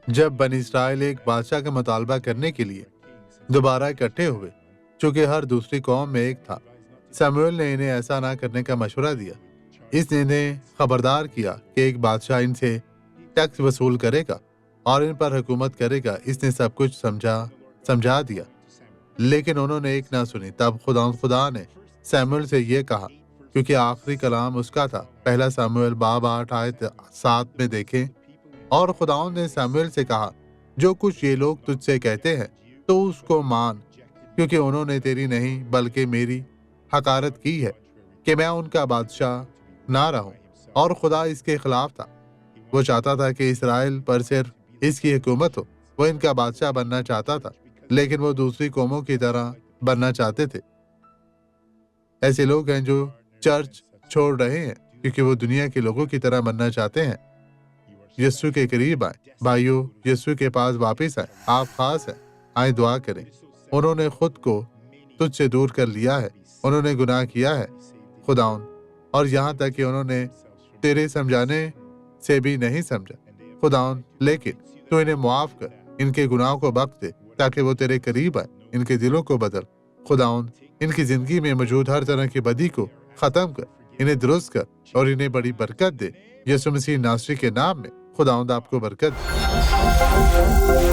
جب بنی اسرائیل ایک بادشاہ کا مطالبہ کرنے کے لیے دوبارہ اکٹھے ہوئے، چونکہ ہر دوسری قوم میں ایک تھا، سموئیل نے انہیں ایسا نہ کرنے کا مشورہ دیا۔ اس نے انہیں خبردار کیا کہ ایک بادشاہ ان سے ٹیکس وصول کرے گا اور ان پر حکومت کرے گا۔ اس نے سب کچھ سمجھا دیا، لیکن انہوں نے ایک نہ سنی۔ تب خدا نے سموئیل سے یہ کہا، کیونکہ آخری کلام اس کا تھا۔ پہلا سموئیل باب 8 آیت 7 میں دیکھیں۔ اور خداوند نے سموئیل سے کہا، جو کچھ یہ لوگ تجھ سے کہتے ہیں تو اس کو مان، کیونکہ انہوں نے تیری نہیں بلکہ میری حقارت کی ہے کہ میں ان کا بادشاہ نہ رہوں۔ اور خدا اس کے خلاف تھا۔ وہ چاہتا تھا کہ اسرائیل پر صرف اس کی حکومت ہو۔ وہ ان کا بادشاہ بننا چاہتا تھا، لیکن وہ دوسری قوموں کی طرح بننا چاہتے تھے۔ ایسے لوگ ہیں جو چرچ چھوڑ رہے ہیں کیونکہ وہ دنیا کے لوگوں کی طرح بننا چاہتے ہیں۔ یسوع کے قریب آئیں بھائیو، یسوع کے پاس واپس آئیں۔ آپ خاص ہیں، آئیں دعا کریں۔ انہوں نے خود کو تجھ سے دور کر لیا ہے، انہوں نے گناہ کیا ہے خداوند، اور یہاں تک کہ انہوں نے تیرے سمجھانے سے بھی نہیں سمجھا خداوند، لیکن تو انہیں معاف کر، ان کے گناہوں کو بخش دے تاکہ وہ تیرے قریب آئیں۔ ان کے دلوں کو بدل خداوند، ان کی زندگی میں موجود ہر طرح کی بدی کو ختم کر، انہیں درست کر اور انہیں بڑی برکت دے۔ یسوع مسیح ناصری کے نام میں خداوند آپ کو برکت دے۔